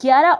11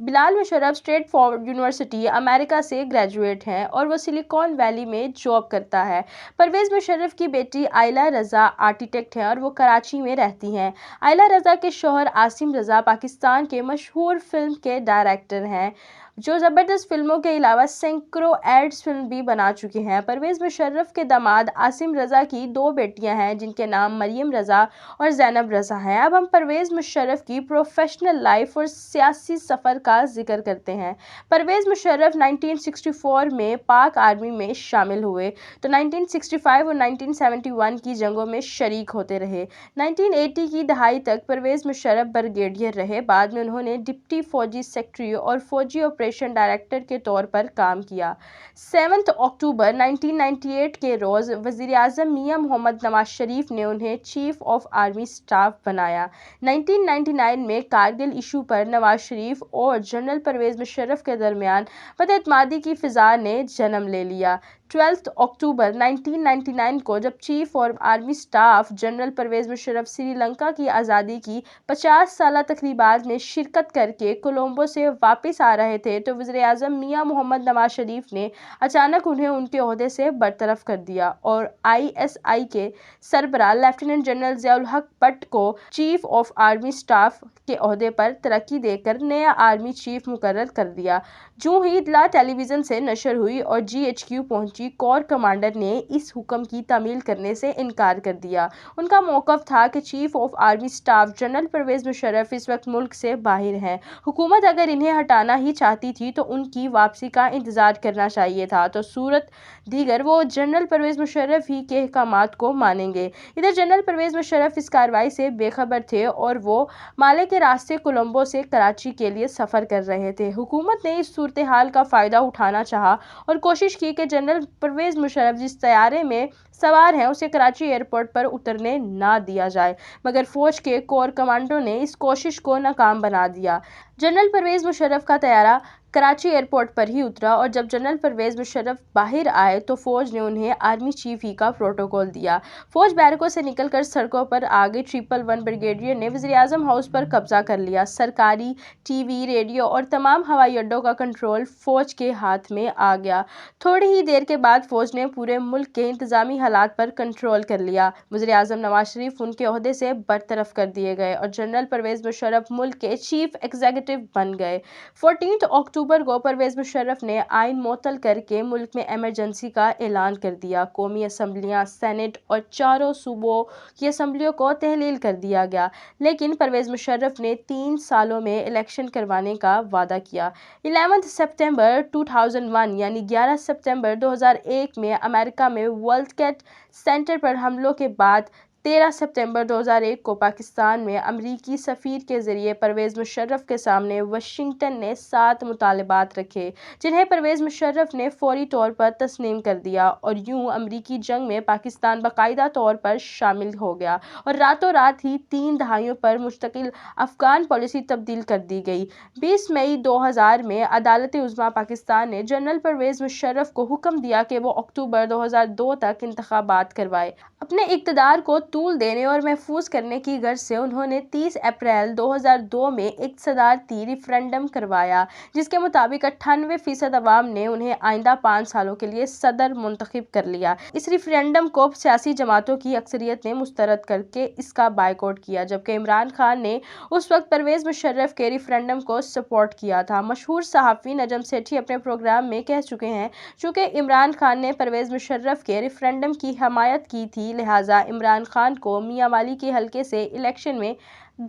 بلال Musharraf straight forward university امریکہ سے graduate ہیں اور وہ سلیکون ویلی میں جاب کرتا ہے۔ پرویز مشرف کی بیٹی آئلہ رضا آرکیٹیکٹ ہیں اور وہ کراچی میں رہتی ہیں۔ آئلہ رضا کے شوہر عاصم رضا پاکستان کے مشہور فلم کے ڈائریکٹر ہیں جو زبردست فلموں کے علاوہ سینکڑوں ایڈز فلم بھی بنا چکے ہیں۔ پرویز مشرف کے داماد عاصم رضا کی 2 بیٹیاں ہیں جن کے نام مریم رضا اور زینب رضا ہیں۔ اب ہم پرویز مشرف کی پروفیشنل لائف اور سیاسی سفر کا ذکر کرتے ہیں۔ پرویز مشرف 1964 میں پاک آرمی میں شامل ہوئے تو 1965 اور 1971 کی جنگوں میں شریک ہوتے رہے۔ 1980 کی دہائی تک پرویز مشرف بریگیڈیئر رہے۔ بعد میں انہوں نے ڈپٹی فوجی سیکرٹری اور فوجی آپریشن ڈائریکٹر کے طور پر کام کیا۔ 7 اکتوبر 1998 کے روز وزیر اعظم میاں محمد نواز شریف نے انہیں چیف آف آرمی اسٹاف بنایا۔ 1999 میں کارگل ایشو پر نواز شریف اور جنرل پرویز مشرف کے درمیان بداعتمادی کی فضا نے جنم لے لیا۔ 12 اکتوبر 1999 کو جب chief of army staff general Pervez Musharraf Sri Lanka کی آزادی کی 50 سالہ تقریبات میں شرکت کر کے کولمبو سے واپس آ رہے تھے تو وزیر اعظم میاں محمد نواز شریف نے اچانک انہیں ان کے عہدے سے برطرف کر دیا اور ISI کے سربراہ lieutenant general Zia ul Haq but کو چیف آف آرمی اسٹاف کے عہدے پر ترقی دے کر نیا آرمی چیف مقرر کر دیا۔ جو ہی اطلاع ٹیلی ویژن سے نشر ہوئی اور GHQ پہنچی، کور کمانڈر نے اس حکم کی تعمیل کرنے سے انکار کر دیا۔ ان کا موقف تھا کہ chief of army staff general Pervez Musharraf اس وقت ملک سے باہر ہیں۔ حکومت اگر انہیں ہٹانا ہی چاہتی تھی تو ان کی واپسی کا انتظار کرنا چاہیے تھا، تو صورت دیگر وہ جنرل پرویز مشرف ہی کے احکامات کو مانیں گے۔ ادھر جنرل پرویز مشرف اس کارروائی سے بے خبر تھے اور وہ مالے کے راستے کولمبو سے کراچی کے لیے سفر کر رہے تھے۔ حکومت نے اس صورتحال کا فائدہ اٹھانا چاہا اور کوشش کی کہ جنرل پرویز مشرف جس طیارے میں سوار ہیں اسے کراچی ایئرپورٹ پر اترنے نہ دیا جائے، مگر فوج کے کور کمانڈروں نے اس کوشش کو ناکام بنا دیا۔ جنرل پرویز مشرف کا طیارہ کراچی ایئرپورٹ پر ہی اترا اور جب جنرل پرویز مشرف باہر آئے تو فوج نے انہیں آرمی چیف ہی کا پروٹوکول دیا۔ فوج بیرکوں سے نکل کر سڑکوں پر آ گئی۔ 111 بریگیڈیئر نے وزیر اعظم ہاؤس پر قبضہ کر لیا۔ سرکاری ٹی وی، ریڈیو اور تمام ہوائی اڈوں کا کنٹرول فوج کے ہاتھ میں آ گیا۔ تھوڑی ہی دیر کے بعد فوج نے پورے ملک کے انتظامی حالات پر کنٹرول کر لیا۔ وزیر اعظم نواز شریف ان کے عہدے سے برطرف کر دیے گئے اور جنرل پرویز مشرف ملک کے چیف ایگزیکٹو بن گئے۔ 14 اکتوبر کو پرویز مشرف نے آئین معطل کر کے ملک میں ایمرجنسی کا اعلان کر دیا۔ قومی اسمبلیاں، سینٹ اور چاروں صوبوں کی اسمبلیوں کو تحلیل کر دیا گیا، لیکن پرویز مشرف نے 3 سالوں میں الیکشن کروانے کا وعدہ کیا۔ 11 ستمبر 2001 یعنی 11 ستمبر 2001 میں امریکہ میں ورلڈ ٹریڈ سینٹر پر حملوں کے بعد 13 ستمبر 2001 کو پاکستان میں امریکی سفیر کے ذریعے پرویز مشرف کے سامنے واشنگٹن نے 7 مطالبات رکھے جنہیں پرویز مشرف نے فوری طور پر تسلیم کر دیا اور یوں امریکی جنگ میں پاکستان باقاعدہ طور پر شامل ہو گیا اور راتوں رات ہی 3 دہائیوں پر مشتمل افغان پالیسی تبدیل کر دی گئی۔ 20 مئی 2000 میں عدالت عظمیٰ پاکستان نے جنرل پرویز مشرف کو حکم دیا کہ وہ اکتوبر 2002 تک انتخابات کروائے۔ اپنے اقتدار کو طول دینے اور محفوظ کرنے کی غرض سے انہوں نے 30 اپریل 2002 میں ایک صدارتی ریفرنڈم کروایا جس کے مطابق 98% عوام نے انہیں آئندہ 5 سالوں کے لیے صدر منتخب کر لیا۔ اس ریفرنڈم کو سیاسی جماعتوں کی اکثریت نے مسترد کر کے اس کا بائیکاٹ کیا، جبکہ عمران خان نے اس وقت پرویز مشرف کے ریفرنڈم کو سپورٹ کیا تھا۔ مشہور صحافی نجم سیٹھی اپنے پروگرام میں کہہ چکے ہیں چونکہ عمران خان نے پرویز مشرف کے ریفرنڈم کی حمایت کی تھی، لہٰذا عمران خان کو میاں والی کے حلقے سے الیکشن میں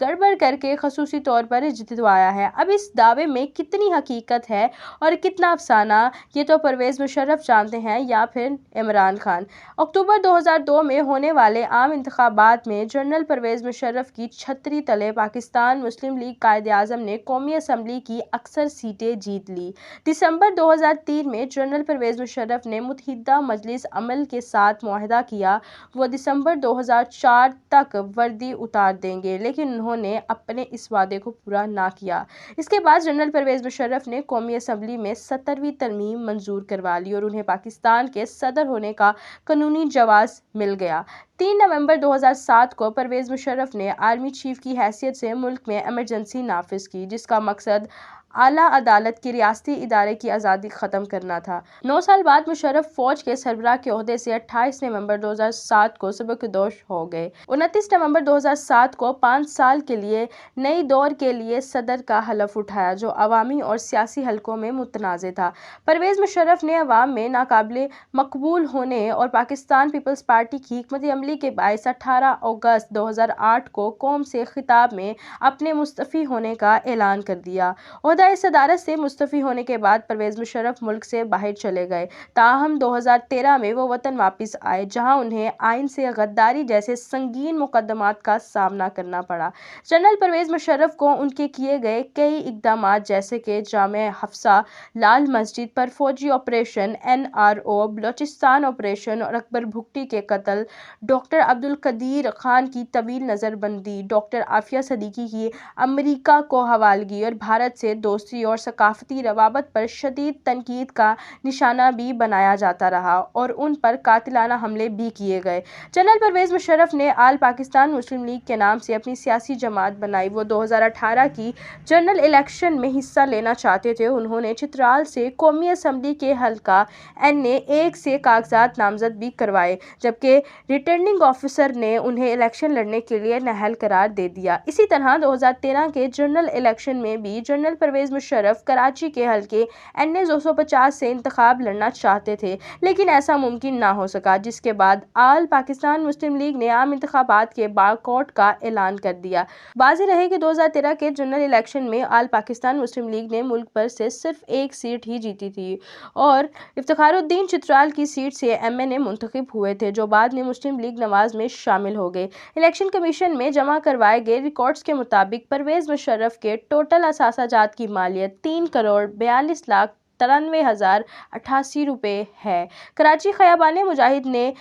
گڑبڑ کر کے خصوصی طور پر جتوایا ہے۔ اب اس دعوے میں کتنی حقیقت ہے اور کتنا افسانہ، یہ تو پرویز مشرف جانتے ہیں یا پھر عمران خان۔ اکتوبر 2002 میں ہونے والے عام انتخابات میں جنرل پرویز مشرف کی چھتری تلے پاکستان مسلم لیگ قائد اعظم نے قومی اسمبلی کی اکثر سیٹیں جیت لی۔ دسمبر 2003 میں جنرل پرویز مشرف نے متحدہ مجلس عمل کے ساتھ معاہدہ کیا وہ دسمبر 2004 تک وردی اتار دیں گے، لیکن انہوں نے اپنے اس وعدے کو پورا نہ کیا۔ اس کے بعد جنرل پرویز مشرف نے قومی اسمبلی میں 70ویں ترمیم منظور کروا لی اور انہیں پاکستان کے صدر ہونے کا قانونی جواز مل گیا۔ 3 نومبر 2007 کو پرویز مشرف نے آرمی چیف کی حیثیت سے ملک میں ایمرجنسی نافذ کی، جس کا مقصد اعلیٰ عدالت کے ریاستی ادارے کی آزادی ختم کرنا تھا۔ 9 سال بعد مشرف فوج کے سربراہ کے عہدے سے 28 نومبر 2007 کو سبکدوش ہو گئے۔ 29 نومبر 2007 کو 5 سال کے لیے نئی دور کے لیے صدر کا حلف اٹھایا، جو عوامی اور سیاسی حلقوں میں متنازع تھا۔ پرویز مشرف نے عوام میں ناقابل مقبول ہونے اور پاکستان پیپلز پارٹی کی حکمت عملی کے باعث 18 اگست 2008 کو قوم سے خطاب میں اپنے مستعفی ہونے کا اعلان کر دیا۔ عہدہ صدارت سے مستعفی ہونے کے بعد پرویز مشرف ملک سے باہر چلے گئے، تاہم 2013 میں وہ وطن واپس آئے، جہاں انہیں آئین سے غداری جیسے سنگین مقدمات کا سامنا کرنا پڑا۔ جنرل پرویز مشرف کو ان کے کیے گئے کئی اقدامات جیسے کہ جامع حفصہ، لال مسجد پر فوجی آپریشن، NRO بلوچستان آپریشن اور اکبر بگٹی کے قتل، ڈاکٹر عبدالقدیر خان کی طویل نظر بندی، ڈاکٹر عافیہ صدیقی کی امریکہ کو حوالگی اور بھارت سے دوستی اور ثقافتی روابط پر شدید تنقید کا نشانہ بھی بنایا جاتا رہا اور ان پر قاتلانہ حملے بھی کیے گئے۔ جنرل پرویز مشرف نے آل پاکستان مسلم لیگ کے نام سے اپنی سیاسی جماعت بنائی۔ وہ 2018 کی جنرل الیکشن میں حصہ لینا چاہتے تھے۔ انہوں نے چترال سے قومی اسمبلی کے حلقہ NA-1 سے کاغذات نامزد بھی کروائے، جبکہ ریٹرننگ آفیسر نے انہیں الیکشن لڑنے کے لیے نااہل قرار دے دیا۔ اسی طرح 2013 کے جنرل الیکشن میں بھی جنرل پرویز مشرف کراچی کے حلقے NA-250 سے انتخاب لڑنا چاہتے تھے، لیکن ایسا ممکن نہ ہو سکا، جس کے بعد آل پاکستان مسلم لیگ نے عام انتخابات کے بائیکاٹ کا اعلان کر دیا۔ واضح رہے کہ 2013 کے جنرل الیکشن میں آل پاکستان مسلم لیگ نے ملک بھر سے صرف ایک سیٹ ہی جیتی تھی اور افتخار الدین چترال کی سیٹ سے MNA منتخب ہوئے تھے، جو بعد میں مسلم لیگ نواز میں شامل ہو گئے۔ الیکشن کمیشن میں جمع کروائے گئے ریکارڈز کے مطابق پرویز مشرف کے ٹوٹل اثاثہ جات کی مالیت 3,42,93,088 روپے ہے۔ کراچی خیابان مجاہد نے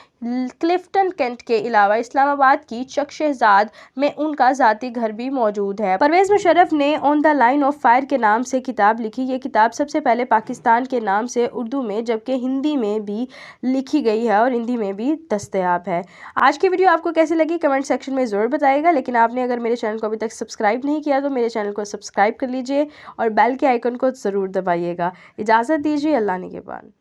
کلفٹن کینٹ کے علاوہ اسلام آباد کی چک شہزاد میں ان کا ذاتی گھر بھی موجود ہے۔ پرویز مشرف نے آن دا لائن آف فائر کے نام سے کتاب لکھی۔ یہ کتاب سب سے پہلے پاکستان کے نام سے اردو میں جبکہ ہندی میں بھی لکھی گئی ہے اور ہندی میں بھی دستیاب ہے۔ آج کی ویڈیو آپ کو کیسی لگی کمنٹ سیکشن میں ضرور بتائیے گا، لیکن آپ نے اگر میرے چینل کو ابھی تک سبسکرائب نہیں کیا تو میرے چینل کو سبسکرائب کر لیجئے اور بیل کے آئیکن کو ضرور دبائیے گا۔ اجازت دیجیے، اللہ نگہبان۔